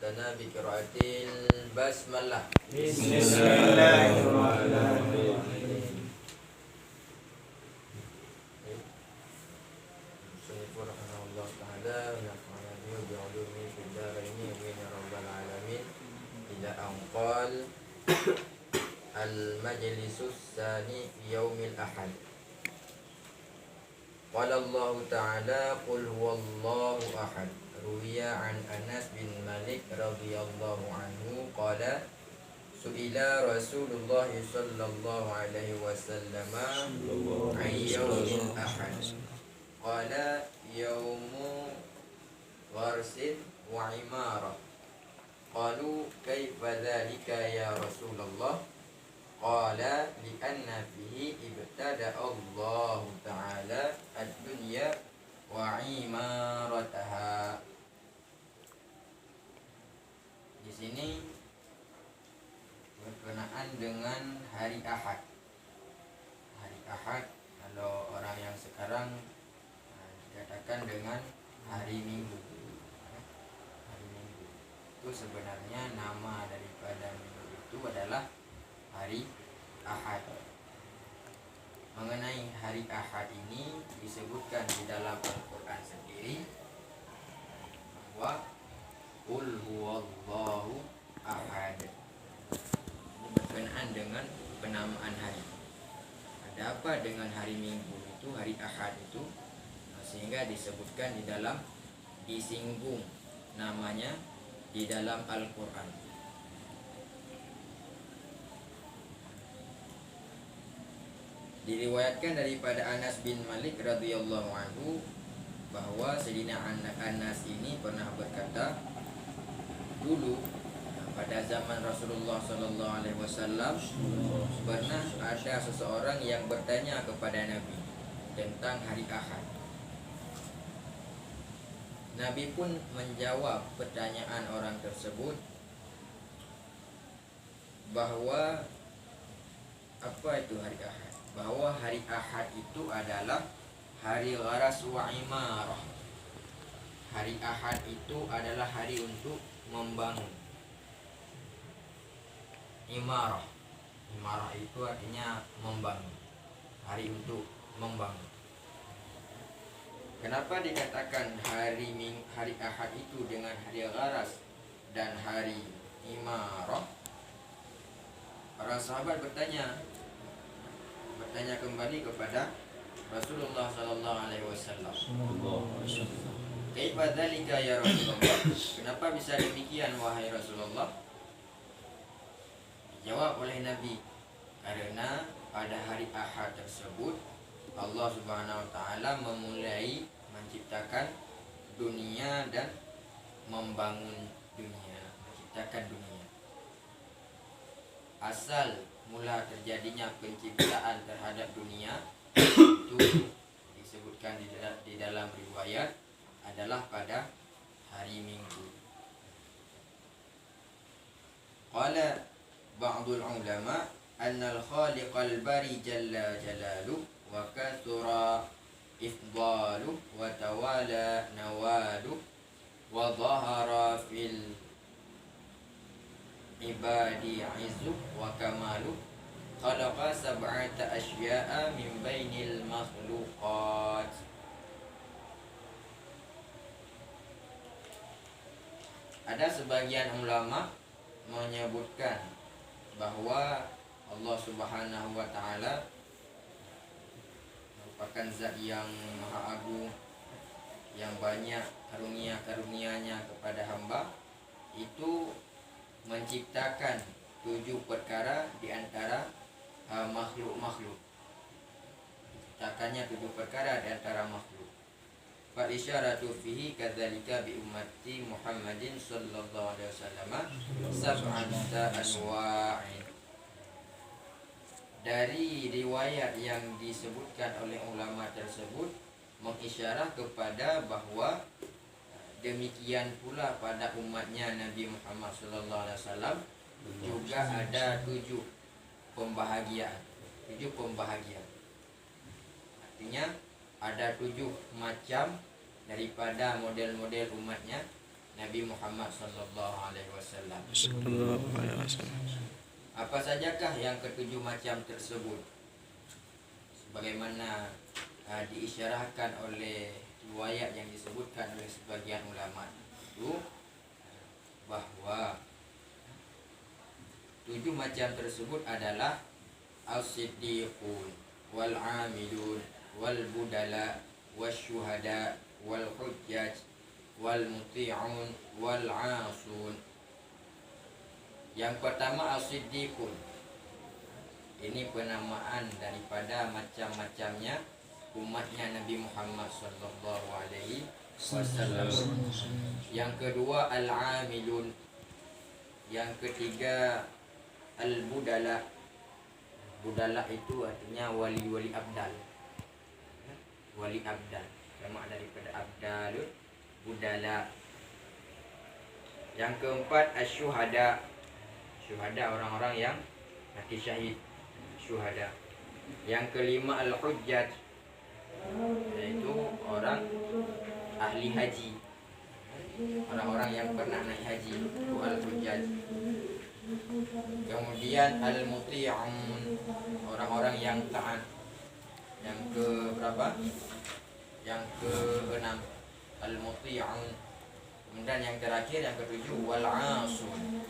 lana bi qiraatil basmalah. Bismillahirrahmanirrahim. Sunifur Allah Ta'ala nafa'ana bihi bi 'ulumi fid dharain amin ya rabbal alamin. Ila anqal al majlisus tsani fi yaumil ahad. Qala Allah Ta'ala qul huwallahu ahad. Ruwiya an Anas bin Malik radhiyallahu anhu qala su'ila Rasulullah sallallahu alaihi wasallam an yaumil ahad. Qala yaumu gharsin wa imarah. Qalu kaifa dhalika ya Rasulullah? Qala li'anna fihi ibtada Allah Ta'ala ad-dunya wa imarataha. Di sini berkenaan dengan hari Ahad. Hari Ahad kalau orang yang sekarang dikatakan dengan hari Minggu. Hari Minggu itu sebenarnya nama daripada minggu itu adalah hari Ahad. Mengenai hari Ahad ini disebutkan di dalam Al-Quran sendiri bahwa qul huwallahu ahad. Ini berkenaan dengan penamaan hari. Ada apa dengan hari Minggu itu, hari Ahad itu, sehingga disebutkan di dalam, disinggung namanya di dalam Al-Quran. Diriwayatkan daripada Anas bin Malik radhiyallahu anhu bahwa Sayyidina Anas ini pernah berkata, dulu pada zaman Rasulullah sallallahu alaihi wasallam pernah ada seseorang yang bertanya kepada Nabi tentang hari Ahad. Nabi pun menjawab pertanyaan orang tersebut bahwa apa itu hari Ahad? Bahwa hari Ahad itu adalah hari gharas wa imarah. Hari Ahad itu adalah hari untuk membangun. Imarah. Imarah itu artinya membangun. Hari untuk membangun. Kenapa dikatakan hari Ahad itu dengan hari gharas dan hari imarah? Para sahabat bertanya kembali kepada Rasulullah sallallahu alaihi wasallam. Kaifa dzalika ya Rasulullah? Kenapa bisa demikian wahai Rasulullah? Dijawab oleh Nabi, karena pada hari Ahad tersebut Allah Subhanahu wa taala memulai menciptakan dunia dan membangun dunia, menciptakan dunia. Asal mula terjadinya penciptaan terhadap dunia itu disebutkan di dalam riwayat adalah pada hari Minggu. Qala ba'dul ulama anna al-khaliqal bari jalla jalaluhu wa kathura ifdaluhu wa tawala nawaluhu wa dhahara fil ibadi izzu wa kamalu khalaqa sab'ata asya'a min bainil makhluqat. Ada sebagian ulama menyebutkan bahwa Allah Subhanahu wa taala merupakan zat yang maha agung, yang banyak karunia-karunianya kepada hamba, itu menciptakan 7 perkara di antara makhluk-makhluk. Diciptakannya 7 perkara di antara makhluk. Fa isyaratu fihi kadzalika bi ummati Muhammadin sallallahu alaihi wasallam sab'ata anwa'in. Dari riwayat yang disebutkan oleh ulama tersebut mengisyarah kepada bahwa demikian pula pada umatnya Nabi Muhammad sallallahu alaihi wasallam juga ada 7 pembahagian. Artinya ada 7 macam daripada model-model umatnya Nabi Muhammad sallallahu alaihi wasallam. Sallallahu alaihi wasallam. Apa sajakah yang ketujuh macam tersebut? Sebagaimana diisyarahkan oleh riwayat yang disebutkan oleh sebagian ulama itu, bahwa 7 macam tersebut adalah as-siddiqun wal amilun wal budala wasyuhada wal hujjaj wal muti'un wal asun. Yang pertama as-siddiqun. Ini penamaan daripada macam-macamnya umatnya Nabi Muhammad sallallahu alaihi wasallam. Yang kedua al-amilun. Yang ketiga al-budala. Budala itu artinya wali-wali abdal. Wali abdal. Sama daripada abdal, budala. Yang keempat asyuhada. Syuhada orang-orang yang mati syahid. Syuhada. Yang kelima al-hujjaj, yaitu orang ahli haji. Orang-orang yang pernah naik haji, itu al-hujjaj. Kemudian al-muti'un, orang-orang yang taat. Yang ke berapa? Yang ke-6 al-muti'un. Kemudian yang terakhir yang ke-7 wal-asun.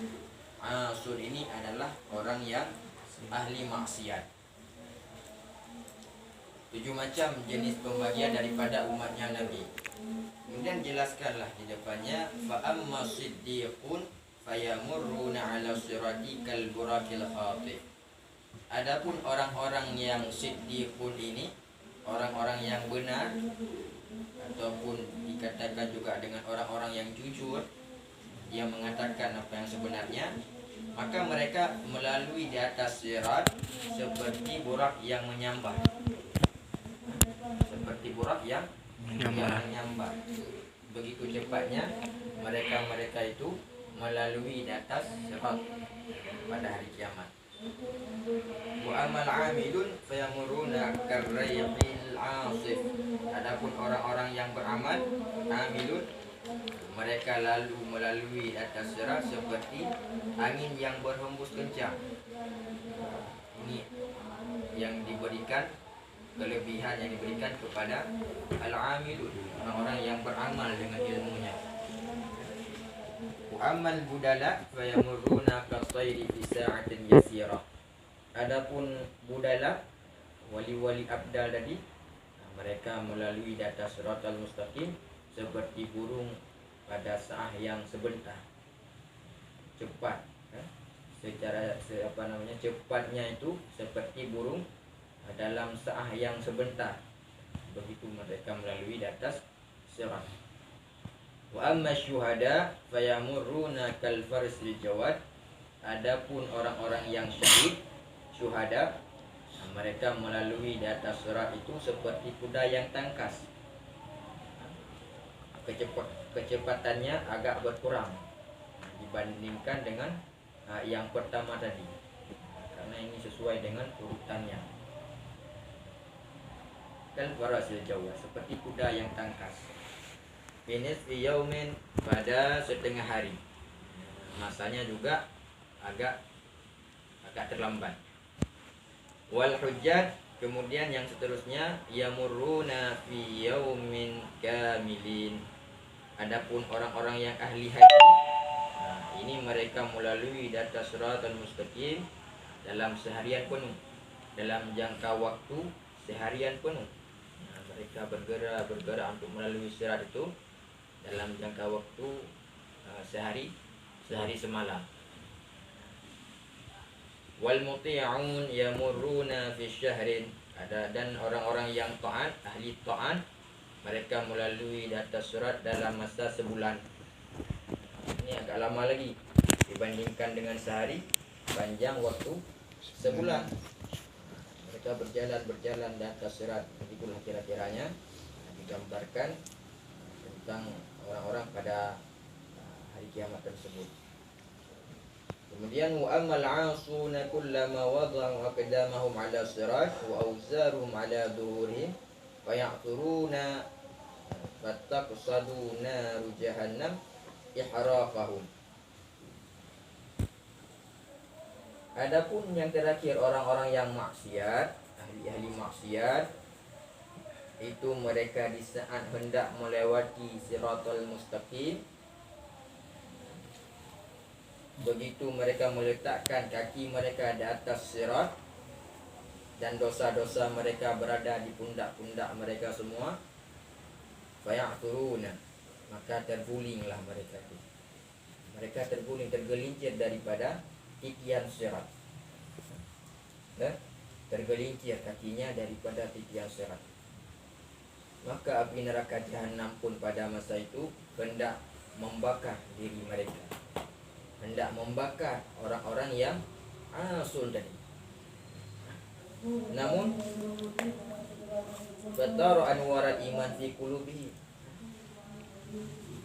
Asun ini adalah orang yang ahli maksiat. 7 macam jenis pembagian daripada umatnya Nabi. Kemudian jelaskanlah di depannya, fa amma siddiqun fayamurruna ala sirati kal burakil khatib. Adapun orang-orang yang siddiqun ini, orang-orang yang benar, ataupun dikatakan juga dengan orang-orang yang jujur, yang mengatakan apa yang sebenarnya, maka mereka melalui di atas sirat seperti burak yang menyambar. Seperti burak yang menyambar. Begitu cepatnya mereka itu melalui di atas sirat pada hari kiamat. Wa amal amilun fayamuruna karrayqil asif. Adapun orang-orang yang beramal, amilun, mereka lalu melalui atas sirat seperti angin yang berhembus kencang. Ini yang diberikan, kelebihan yang diberikan kepada al-amilun, orang-orang yang beramal dengan ilmunya. Wa amal budala fayamuruna kasayri fi sa'atin yasira. Adapun budala, wali-wali abdal tadi, mereka melalui di atas siratal mustaqim seperti burung pada saat yang sebentar, cepat, secara cepatnya itu seperti burung dalam saat yang sebentar. Begitu mereka melalui di atas sirat. Wa amma syuhada fayamurruna kal farsil jawad. Adapun orang-orang yang syahid, syuhada, mereka melalui di atas sirat itu seperti kuda yang tangkas. Kecepatannya agak berkurang dibandingkan dengan yang pertama tadi, karena ini sesuai dengan urutannya. Kal farasil jawad, seperti kuda yang tangkas. Finis fi yaumin, pada setengah hari. Masanya juga agak terlambat. Wal hujjat, kemudian yang seterusnya yamurruna fi yaumin kamilin. Adapun orang-orang yang ahli haji, ini mereka melalui di atas siratal mustaqim dalam seharian penuh, dalam jangka waktu seharian penuh. Mereka bergerak untuk melalui sirat itu dalam jangka waktu sehari semalam. Wal muti'un yamurruna fi syahrin. Dan orang-orang yang taat, ahli taat, mereka melalui di atas surat dalam masa sebulan. Ini agak lama lagi dibandingkan dengan sehari, panjang waktu sebulan. Mereka berjalan di atas surat. Itulah kira-kiranya digambarkan tentang orang-orang pada hari kiamat tersebut. Kemudian wa amal 'asuna kullama wada'u aqdamahum 'ala sirat wa awzaruhum 'ala dhuhurihim wa ya'thuruna fattaqsadu naru jahannam ihrafahum. Adapun yang terakhir orang-orang yang maksiat, ahli-ahli maksiat, itu mereka di saat hendak melewati siratal mustaqim, begitu mereka meletakkan kaki mereka di atas sirat dan dosa-dosa mereka berada di pundak-pundak mereka semua, faya'thuruna, maka tergulinglah mereka itu. Mereka terguling, tergelincir daripada titian sirat. Tergelincir kakinya daripada titian sirat. Maka api neraka jahanam pun pada masa itu hendak membakar diri mereka, hendak membakar orang-orang yang asul tadi. Namun bataru anwar iman fi qulubihi,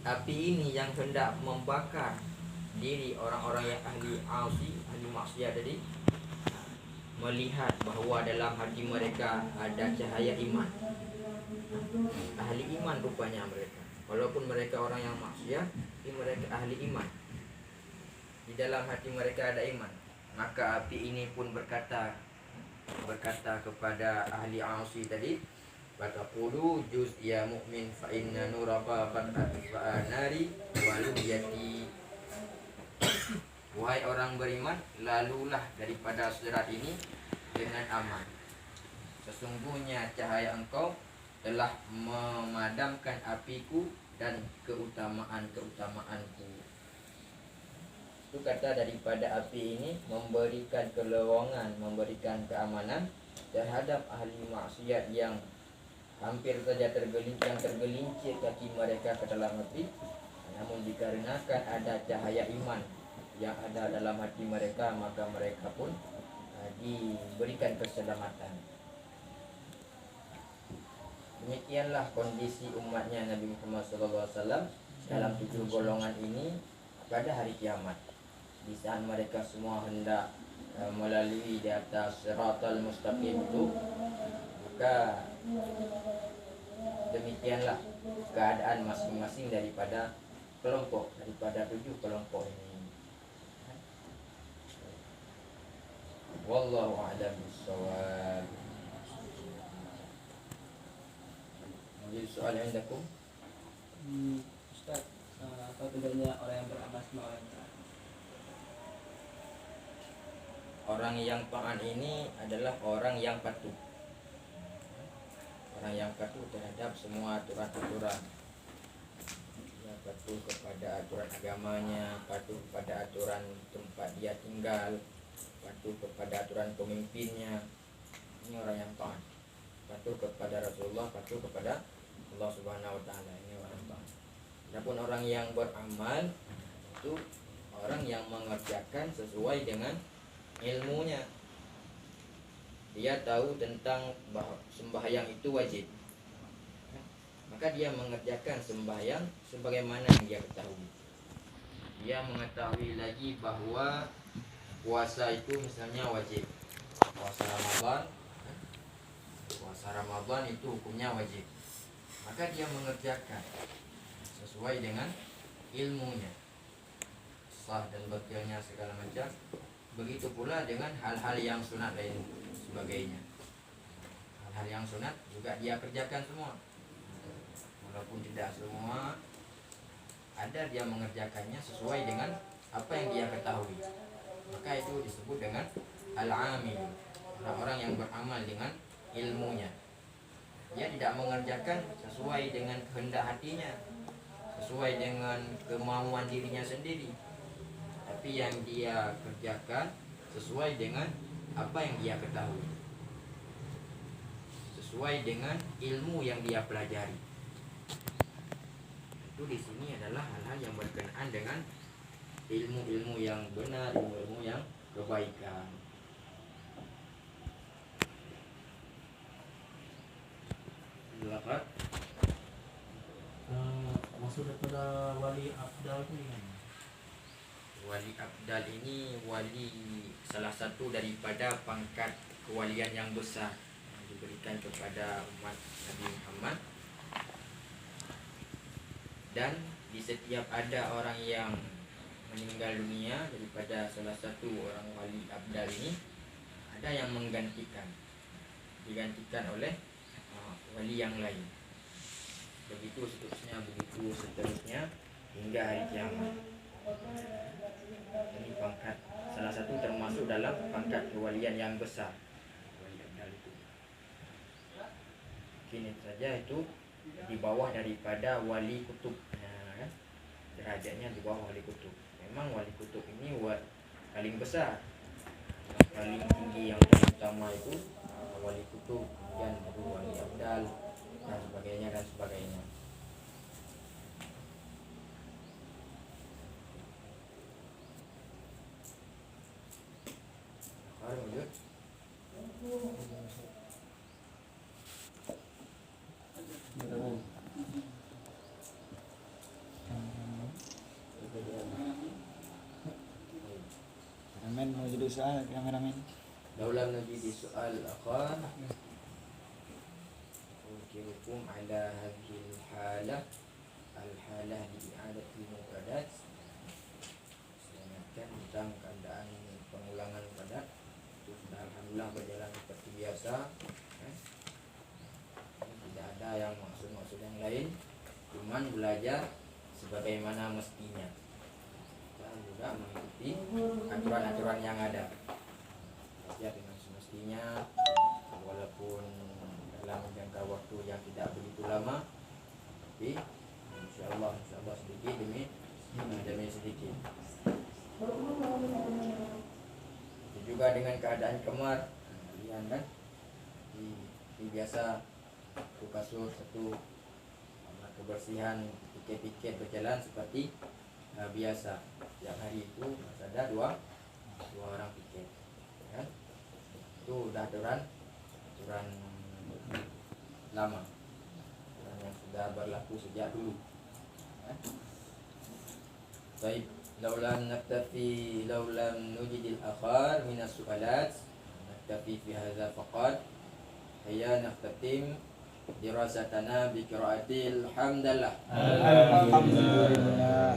api ini yang hendak membakar diri orang-orang yang ahli maksiat tadi, melihat bahawa dalam hati mereka ada cahaya iman. Ahli iman rupanya mereka, walaupun mereka orang yang maksiat, tapi mereka ahli iman. Di dalam hati mereka ada iman. Maka api ini pun berkata kepada ahli asi tadi, fataqulu juz ya mu'min fa inna nuraka qad atfa'a nari waluyati. Wahai orang beriman, lalulah daripada sirat ini dengan aman. Sesungguhnya cahaya engkau telah memadamkan apiku dan keutamaan-keutamaanku. Itu kata daripada api ini memberikan kelowongan, memberikan keamanan terhadap ahli maksiat yang hampir saja tergelincir kaki mereka ke dalam api. Namun dikarenakan ada cahaya iman yang ada dalam hati mereka, maka mereka pun diberikan keselamatan. Demikianlah kondisi umatnya Nabi Muhammad SAW dalam 7 golongan ini pada hari kiamat. Di saat mereka semua hendak melalui di atas siratal mustaqim itu, maka demikianlah keadaan masing-masing daripada kelompok, daripada 7 kelompok ini. Wallahu a'lam bishawab. Jadi soal yang anda Ustaz, apa bedanya orang yang beramal sama orang yang taat? Orang yang taat ini adalah orang yang patuh. Orang yang patuh terhadap semua aturan-aturan. Dia patuh kepada aturan agamanya, patuh kepada aturan tempat dia tinggal, patuh kepada aturan pemimpinnya. Ini orang yang taat. Patuh kepada Rasulullah, patuh kepada Allah Subhanahu wa taala. Ini orang taat. Adapun orang yang beramal itu orang yang mengerjakan sesuai dengan ilmunya. Dia tahu tentang sembahyang itu wajib, maka dia mengerjakan sembahyang sebagaimana yang dia ketahui. Dia mengetahui lagi bahwa puasa itu misalnya wajib, puasa Ramadan itu hukumnya wajib, maka dia mengerjakan sesuai dengan ilmunya, sah dan batalnya segala macam. Begitu pula dengan hal-hal yang sunat lain sebagainya. Hal-hal yang sunat juga dia kerjakan semua, walaupun tidak semua, ada dia mengerjakannya sesuai dengan apa yang dia ketahui. Maka itu disebut dengan al-amil, orang-orang yang beramal dengan ilmunya. Dia tidak mengerjakan sesuai dengan kehendak hatinya, sesuai dengan kemauan dirinya sendiri, tapi yang dia kerjakan sesuai dengan apa yang dia ketahui, sesuai dengan ilmu yang dia pelajari. Itu di sini adalah hal-hal yang berkenaan dengan ilmu-ilmu yang benar, ilmu-ilmu yang kebaikan. Silakan. Maksud daripada wali abdal itu gimana? Wali abdal ini wali salah satu daripada pangkat kewalian yang besar yang diberikan kepada umat Nabi Muhammad, dan di setiap ada orang yang meninggal dunia daripada salah satu orang wali abdal ini, ada yang digantikan oleh wali yang lain. Begitu seterusnya hingga hari kiamat. Ini pangkat salah satu termasuk dalam pangkat kewalian yang besar, wali abdal itu. Mungkin itu saja, itu di bawah daripada wali kutub. Nah, derajatnya di bawah wali kutub. Memang wali kutub ini paling besar, yang paling tinggi, yang paling utama itu wali kutub, kemudian baru wali abdal dan sebagainya. Lanjut. Amin, mau jadi soal kameramen. Daulam najidi soal akhar hukum ala hadhil halah al-halah di'adatil muqadat. Saya ingatkan tentang keadaan pengulangan muqadat. Itu sudah alhamdulillah berjalan seperti biasa. Tidak ada yang maksud yang lain, cuman belajar sebagaimana mestinya. Dan juga mengikuti aturan-aturan yang ada. Belajar dengan semestinya, walaupun dalam jangka waktu yang tidak begitu lama, tapi insyaallah sedikit demi sedikit. Itu juga dengan keadaan kamar, kalian kan di biasa satu kasur, satu kebersihan, piket berjalan seperti biasa. Setiap hari itu ada dua orang piket, kan? Itu udah aturan lama, aturan yang sudah berlaku sejak dulu. Baik, laulam nujidil akhar minas su'alat naktafi fi hadza faqat. Hayya naftatim dirasatana bi qiraatil hamdallah. Alhamdulillah.